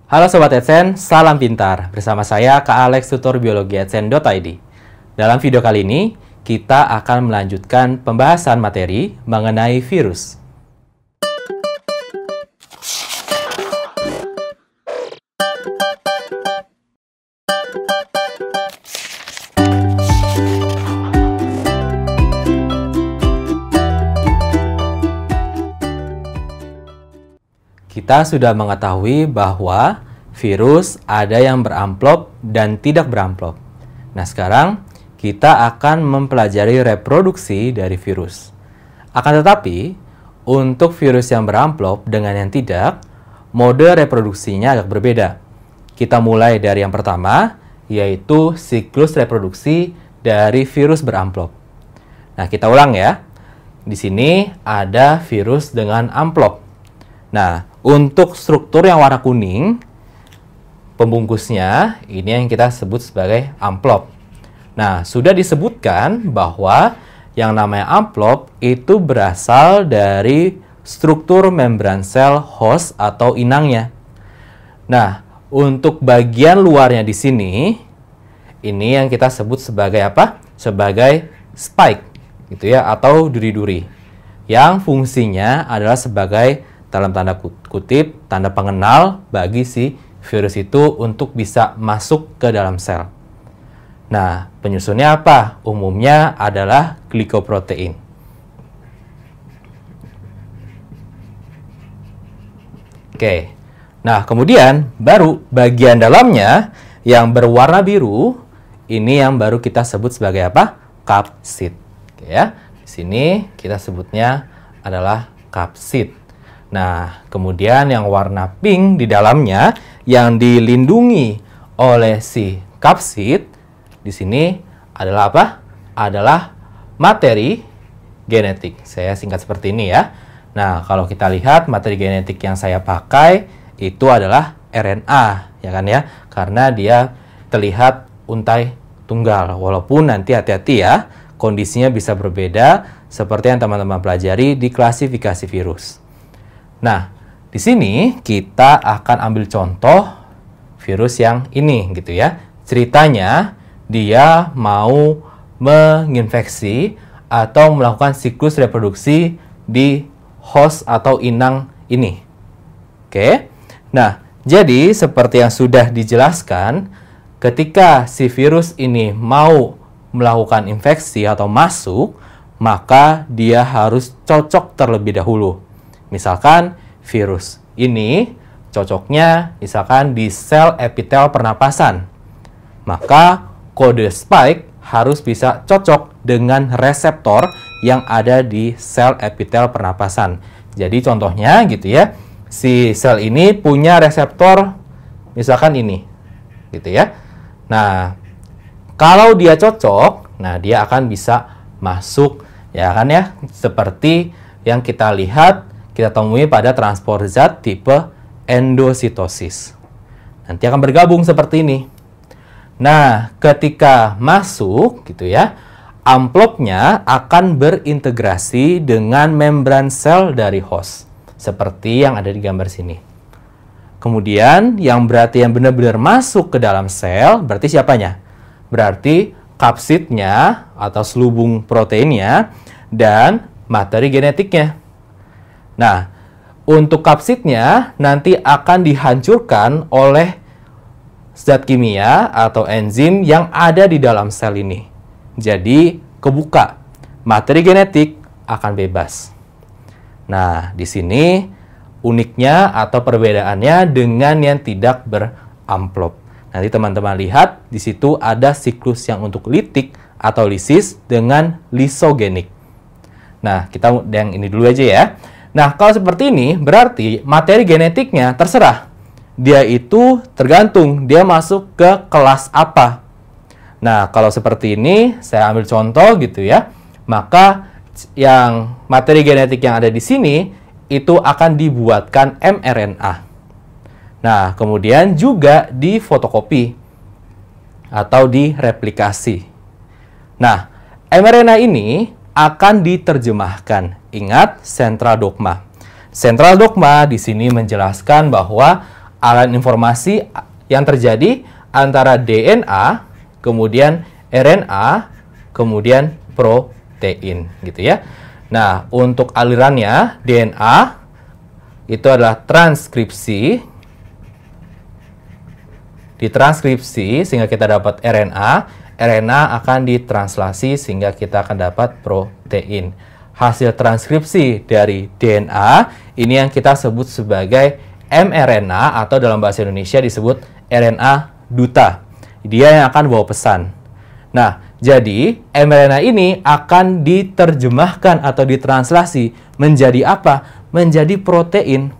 Halo Sobat Adsense, salam pintar. Bersama saya Kak Alex, tutor biologi adsense.id. Dalam video kali ini, kita akan melanjutkan pembahasan materi mengenai virus. Kita sudah mengetahui bahwa virus ada yang beramplop dan tidak beramplop. Nah, sekarang kita akan mempelajari reproduksi dari virus. Akan tetapi, untuk virus yang beramplop dengan yang tidak, mode reproduksinya agak berbeda. Kita mulai dari yang pertama, yaitu siklus reproduksi dari virus beramplop. Nah, kita ulang ya. Di sini ada virus dengan amplop. Nah, untuk struktur yang warna kuning, pembungkusnya ini yang kita sebut sebagai amplop. Nah, sudah disebutkan bahwa yang namanya amplop itu berasal dari struktur membran sel host atau inangnya. Nah, untuk bagian luarnya di sini, ini yang kita sebut sebagai apa? Sebagai spike, gitu ya, atau duri-duri. Yang fungsinya adalah sebagai dalam tanda kutip, tanda pengenal bagi si virus itu untuk bisa masuk ke dalam sel. Nah, penyusunnya apa? Umumnya adalah glikoprotein. Oke. Nah, kemudian baru bagian dalamnya yang berwarna biru, ini yang baru kita sebut sebagai apa? Kapsid. Oke ya. Di sini kita sebutnya adalah kapsid. Nah, kemudian yang warna pink di dalamnya yang dilindungi oleh si kapsid di sini adalah apa? Adalah materi genetik. Saya singkat seperti ini ya. Nah, kalau kita lihat materi genetik yang saya pakai itu adalah RNA, ya kan ya? Karena dia terlihat untai tunggal. Walaupun nanti hati-hati ya, kondisinya bisa berbeda seperti yang teman-teman pelajari di klasifikasi virus. Nah, di sini kita akan ambil contoh virus yang ini gitu ya. Ceritanya dia mau menginfeksi atau melakukan siklus reproduksi di host atau inang ini. Oke. Nah, jadi seperti yang sudah dijelaskan, ketika si virus ini mau melakukan infeksi atau masuk, maka dia harus cocok terlebih dahulu. Misalkan virus ini cocoknya misalkan di sel epitel pernapasan. Maka kode spike harus bisa cocok dengan reseptor yang ada di sel epitel pernapasan. Jadi contohnya gitu ya, si sel ini punya reseptor misalkan ini. Gitu ya. Nah, kalau dia cocok, nah dia akan bisa masuk ya kan ya, seperti yang kita lihat kita temui pada transport zat tipe endositosis. Nanti akan bergabung seperti ini. Nah, ketika masuk gitu ya, amplopnya akan berintegrasi dengan membran sel dari host. Seperti yang ada di gambar sini. Kemudian, yang berarti yang benar-benar masuk ke dalam sel, berarti siapanya? Berarti kapsidnya atau selubung proteinnya dan materi genetiknya. Nah, untuk kapsidnya nanti akan dihancurkan oleh zat kimia atau enzim yang ada di dalam sel ini. Jadi, kebuka. Materi genetik akan bebas. Nah, di sini uniknya atau perbedaannya dengan yang tidak beramplop. Nanti teman-teman lihat, di situ ada siklus yang untuk litik atau lisis dengan lisogenik. Nah, kita yang ini dulu aja ya. Nah, kalau seperti ini, berarti materi genetiknya terserah. Dia itu tergantung, dia masuk ke kelas apa. Nah, kalau seperti ini, saya ambil contoh gitu ya. Maka, yang materi genetik yang ada di sini, itu akan dibuatkan mRNA. Nah, kemudian juga difotokopi atau direplikasi. Nah, mRNA ini akan diterjemahkan. Ingat, sentral dogma. Sentral dogma di sini menjelaskan bahwa aliran informasi yang terjadi antara DNA, kemudian RNA, kemudian protein, gitu ya. Nah, untuk alirannya DNA itu adalah transkripsi, ditranskripsi sehingga kita dapat RNA, RNA akan ditranslasi sehingga kita akan dapat protein. Hasil transkripsi dari DNA ini yang kita sebut sebagai mRNA atau dalam bahasa Indonesia disebut RNA duta. Dia yang akan bawa pesan. Nah, jadi mRNA ini akan diterjemahkan atau ditranslasi menjadi apa? Menjadi protein.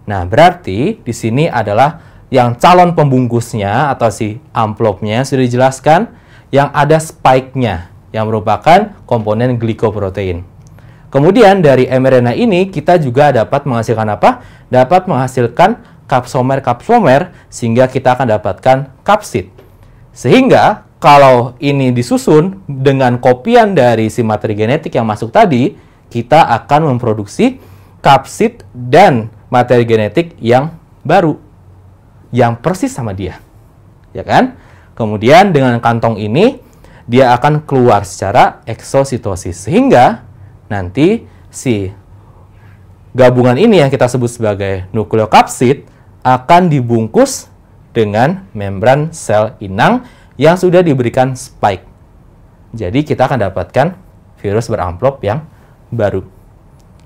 Nah, berarti di sini adalah yang calon pembungkusnya atau si amplopnya sudah dijelaskan, yang ada spike-nya yang merupakan komponen glikoprotein. Kemudian dari mRNA ini kita juga dapat menghasilkan apa? Dapat menghasilkan kapsomer-kapsomer sehingga kita akan dapatkan kapsid. Sehingga kalau ini disusun dengan kopian dari si materi genetik yang masuk tadi, kita akan memproduksi kapsid dan materi genetik yang baru, yang persis sama dia. Ya kan? Kemudian dengan kantong ini, dia akan keluar secara eksositosis. Sehingga nanti si gabungan ini yang kita sebut sebagai nukleokapsid akan dibungkus dengan membran sel inang yang sudah diberikan spike. Jadi kita akan dapatkan virus beramplop yang baru.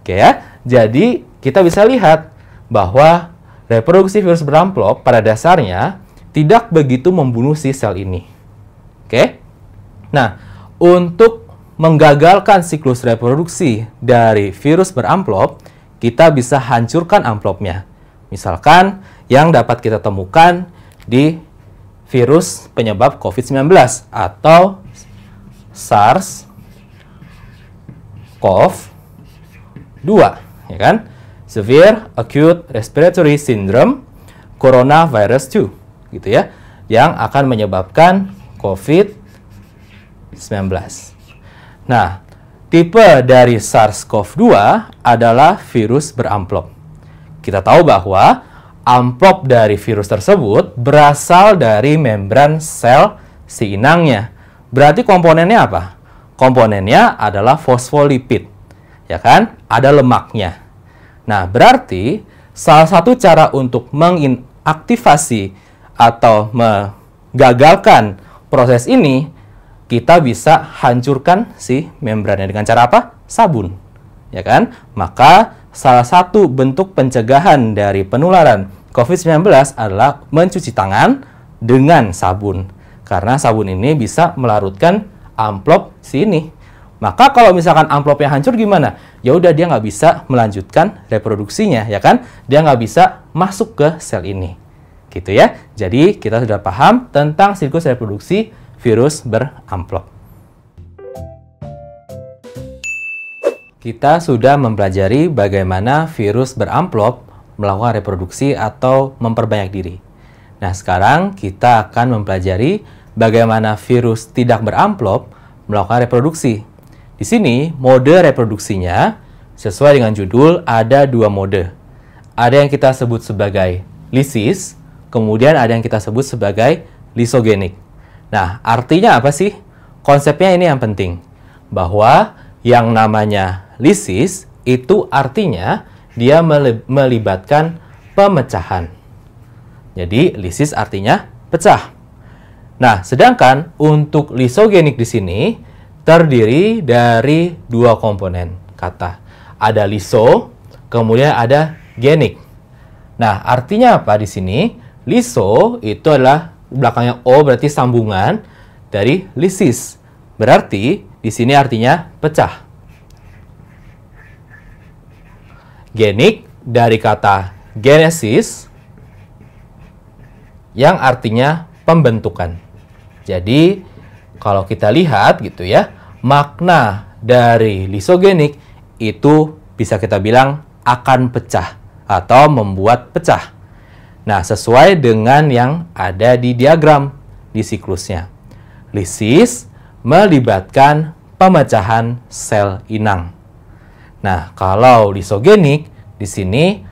Oke ya. Jadi kita bisa lihat bahwa reproduksi virus beramplop pada dasarnya tidak begitu membunuh si sel ini. Oke. Nah, untuk menggagalkan siklus reproduksi dari virus beramplop, kita bisa hancurkan amplopnya. Misalkan yang dapat kita temukan di virus penyebab COVID-19 atau SARS-CoV-2, ya kan? Severe Acute Respiratory Syndrome Coronavirus 2, gitu ya, yang akan menyebabkan COVID-19. Nah, tipe dari SARS-CoV-2 adalah virus beramplop. Kita tahu bahwa amplop dari virus tersebut berasal dari membran sel si inangnya. Berarti komponennya apa? Komponennya adalah fosfolipid, ya kan? Ada lemaknya. Nah, berarti salah satu cara untuk mengaktifasi atau menggagalkan proses ini, kita bisa hancurkan si membrannya dengan cara apa? Sabun, ya kan? Maka salah satu bentuk pencegahan dari penularan COVID-19 adalah mencuci tangan dengan sabun. Karena sabun ini bisa melarutkan amplop si ini. Maka kalau misalkan amplopnya hancur gimana? Ya udah, dia nggak bisa melanjutkan reproduksinya, ya kan? Dia nggak bisa masuk ke sel ini. Gitu ya. Jadi kita sudah paham tentang siklus reproduksi virus beramplop. Kita sudah mempelajari bagaimana virus beramplop melakukan reproduksi atau memperbanyak diri. Nah, sekarang kita akan mempelajari bagaimana virus tidak beramplop melakukan reproduksi. Di sini, mode reproduksinya sesuai dengan judul ada dua mode. Ada yang kita sebut sebagai lisis, kemudian ada yang kita sebut sebagai lisogenik. Nah, artinya apa sih? Konsepnya ini yang penting. Bahwa yang namanya lisis itu artinya dia melibatkan pemecahan. Jadi, lisis artinya pecah. Nah, sedangkan untuk lisogenik di sini terdiri dari dua komponen kata. Ada liso, kemudian ada genik. Nah, artinya apa di sini? Liso itu adalah belakangnya O, berarti sambungan dari lisis. Berarti di sini artinya pecah. Genik dari kata genesis yang artinya pembentukan. Jadi kalau kita lihat gitu ya, makna dari lisogenik itu bisa kita bilang akan pecah atau membuat pecah. Nah, sesuai dengan yang ada di diagram di siklusnya. Lisis melibatkan pemecahan sel inang. Nah, kalau lisogenik di sini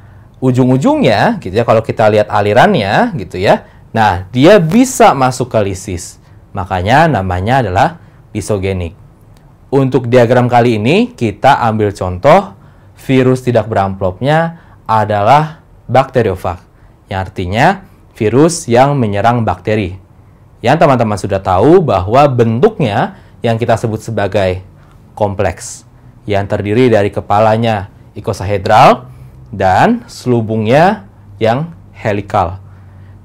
ujung-ujungnya gitu ya, kalau kita lihat alirannya gitu ya. Nah, dia bisa masuk ke lisis. Makanya namanya adalah lisogenik. Untuk diagram kali ini kita ambil contoh virus tidak beramplopnya adalah bakteriofag. Yang artinya virus yang menyerang bakteri. Yang teman-teman sudah tahu bahwa bentuknya yang kita sebut sebagai kompleks. Yang terdiri dari kepalanya ikosahedral dan selubungnya yang helikal.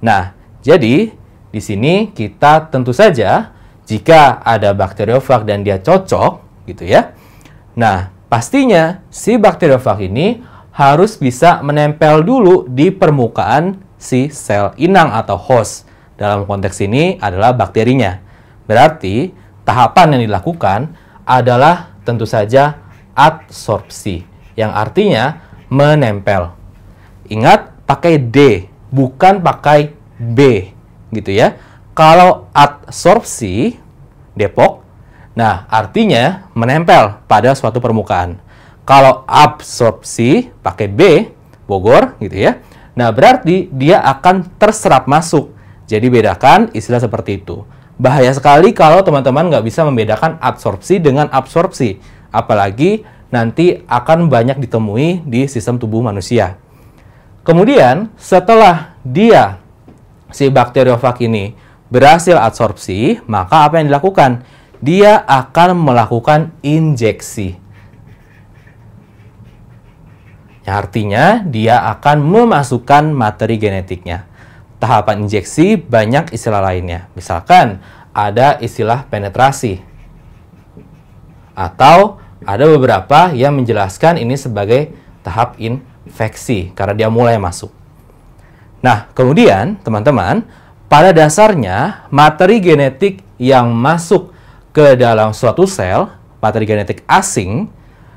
Nah, jadi di sini kita tentu saja jika ada bakteriofag dan dia cocok gitu ya. Nah, pastinya si bakteriofag ini harus bisa menempel dulu di permukaan si sel inang atau host. Dalam konteks ini adalah bakterinya. Berarti tahapan yang dilakukan adalah tentu saja adsorpsi, yang artinya menempel. Ingat, pakai D, bukan pakai B, gitu ya. Kalau adsorpsi, Depok, nah artinya menempel pada suatu permukaan. Kalau absorpsi, pakai B, Bogor, gitu ya. Nah, berarti dia akan terserap masuk. Jadi bedakan istilah seperti itu. Bahaya sekali kalau teman-teman nggak bisa membedakan adsorpsi dengan absorpsi. Apalagi nanti akan banyak ditemui di sistem tubuh manusia. Kemudian setelah dia, si bakteriofag ini berhasil adsorpsi, maka apa yang dilakukan? Dia akan melakukan injeksi. Yang artinya dia akan memasukkan materi genetiknya. Tahapan injeksi banyak istilah lainnya. Misalkan ada istilah penetrasi. Atau ada beberapa yang menjelaskan ini sebagai tahap infeksi karena dia mulai masuk. Nah, kemudian teman-teman, pada dasarnya materi genetik yang masuk ke dalam suatu sel, materi genetik asing,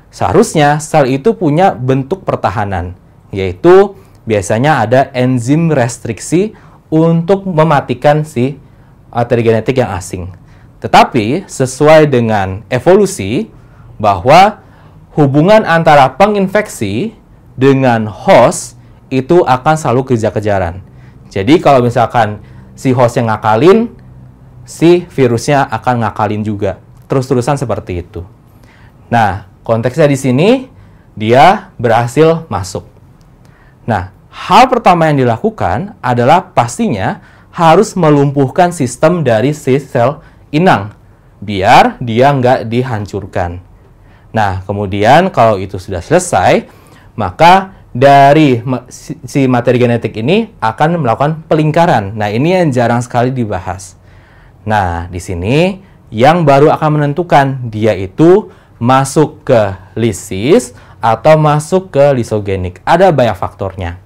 seharusnya sel itu punya bentuk pertahanan, yaitu biasanya ada enzim restriksi untuk mematikan si materi genetik yang asing. Tetapi sesuai dengan evolusi bahwa hubungan antara penginfeksi dengan host itu akan selalu kejar-kejaran. Jadi kalau misalkan si host yang ngakalin, si virusnya akan ngakalin juga. Terus-terusan seperti itu. Nah, konteksnya di sini dia berhasil masuk. Nah, hal pertama yang dilakukan adalah pastinya harus melumpuhkan sistem dari si sel inang biar dia nggak dihancurkan. Nah, kemudian kalau itu sudah selesai, maka dari si materi genetik ini akan melakukan pelingkaran. Nah, ini yang jarang sekali dibahas. Nah, di sini yang baru akan menentukan dia itu masuk ke lisis atau masuk ke lisogenik. Ada banyak faktornya.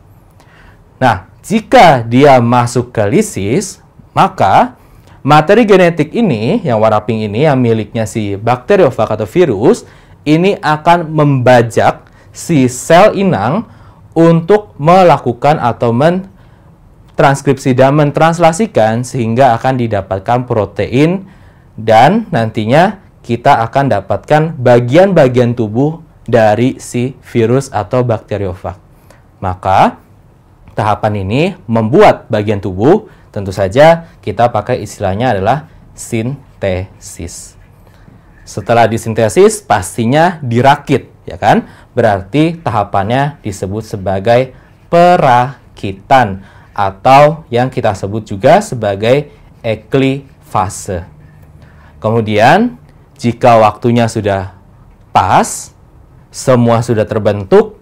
Nah, jika dia masuk ke lisis, maka materi genetik ini, yang warna pink ini, yang miliknya si bakteriofag atau virus, ini akan membajak si sel inang untuk melakukan atau mentranskripsi dan mentranslasikan sehingga akan didapatkan protein dan nantinya kita akan dapatkan bagian-bagian tubuh dari si virus atau bakteriofag. Maka tahapan ini membuat bagian tubuh, tentu saja kita pakai istilahnya adalah sintesis. Setelah disintesis, pastinya dirakit, ya kan? Berarti tahapannya disebut sebagai perakitan atau yang kita sebut juga sebagai eklifase. Kemudian, jika waktunya sudah pas, semua sudah terbentuk,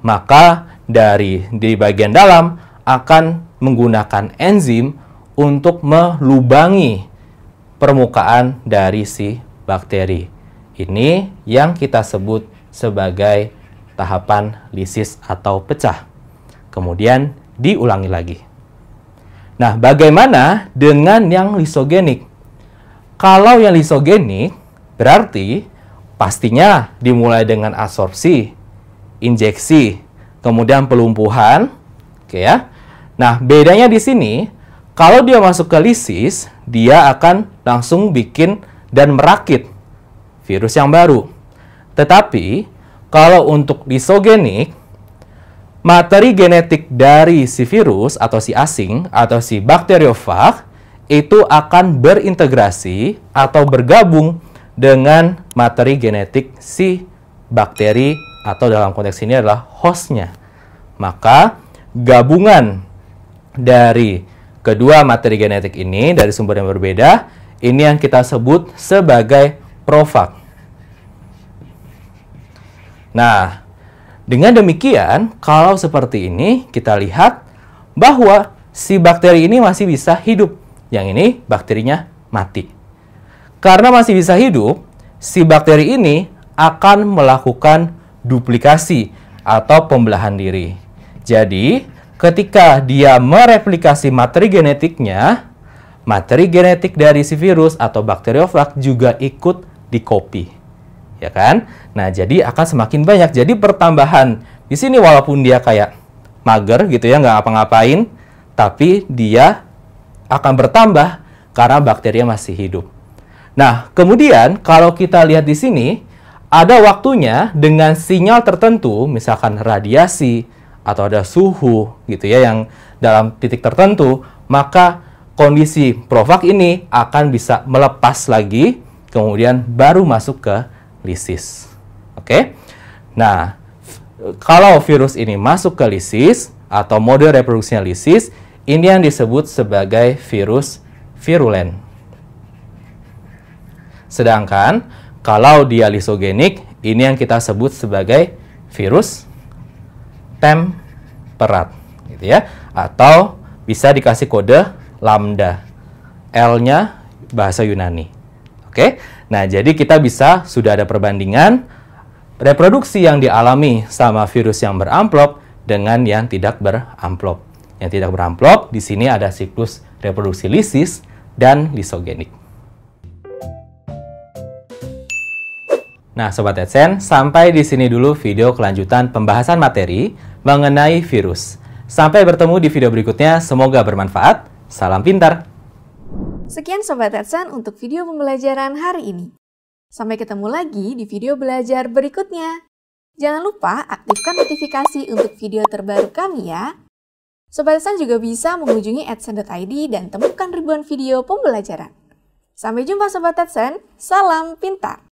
maka di bagian dalam akan menggunakan enzim untuk melubangi permukaan dari si bakteri. Ini yang kita sebut sebagai tahapan lisis atau pecah. Kemudian diulangi lagi. Nah, bagaimana dengan yang lisogenik? Kalau yang lisogenik berarti pastinya dimulai dengan absorpsi, injeksi, kemudian pelumpuhan, oke ya. Nah, bedanya di sini, kalau dia masuk ke lisis, dia akan langsung bikin dan merakit virus yang baru. Tetapi, kalau untuk lisogenik, materi genetik dari si virus atau si asing atau si bakteriofag itu akan berintegrasi atau bergabung dengan materi genetik si bakteri atau dalam konteks ini adalah hostnya. Maka gabungan dari kedua materi genetik ini dari sumber yang berbeda, ini yang kita sebut sebagai profag. Nah, dengan demikian, kalau seperti ini, kita lihat bahwa si bakteri ini masih bisa hidup. Yang ini, bakterinya mati. Karena masih bisa hidup, si bakteri ini akan melakukan duplikasi atau pembelahan diri. Jadi, ketika dia mereplikasi materi genetiknya, materi genetik dari si virus atau bakteriofag juga ikut di-copy. Ya kan? Nah, jadi akan semakin banyak. Jadi pertambahan di sini walaupun dia kayak mager gitu ya, nggak ngapa-ngapain, tapi dia akan bertambah karena bakterinya masih hidup. Nah, kemudian kalau kita lihat di sini, ada waktunya dengan sinyal tertentu, misalkan radiasi atau ada suhu gitu ya yang dalam titik tertentu, maka kondisi profag ini akan bisa melepas lagi, kemudian baru masuk ke lisis. Oke. Nah, kalau virus ini masuk ke lisis atau mode reproduksinya lisis, ini yang disebut sebagai virus virulen. Sedangkan kalau dia lisogenik, ini yang kita sebut sebagai virus temperat, gitu ya. Atau bisa dikasih kode lambda. L-nya bahasa Yunani. Oke. Nah, jadi kita sudah ada perbandingan reproduksi yang dialami sama virus yang beramplop dengan yang tidak beramplop. Yang tidak beramplop, di sini ada siklus reproduksi lisis dan lisogenik. Nah, Sobat Adsense, sampai di sini dulu video kelanjutan pembahasan materi mengenai virus. Sampai bertemu di video berikutnya, semoga bermanfaat. Salam pintar! Sekian Sobat Adsense untuk video pembelajaran hari ini. Sampai ketemu lagi di video belajar berikutnya. Jangan lupa aktifkan notifikasi untuk video terbaru kami ya. Sobat Adsense juga bisa mengunjungi adsense.id dan temukan ribuan video pembelajaran. Sampai jumpa Sobat Adsense, salam pintar!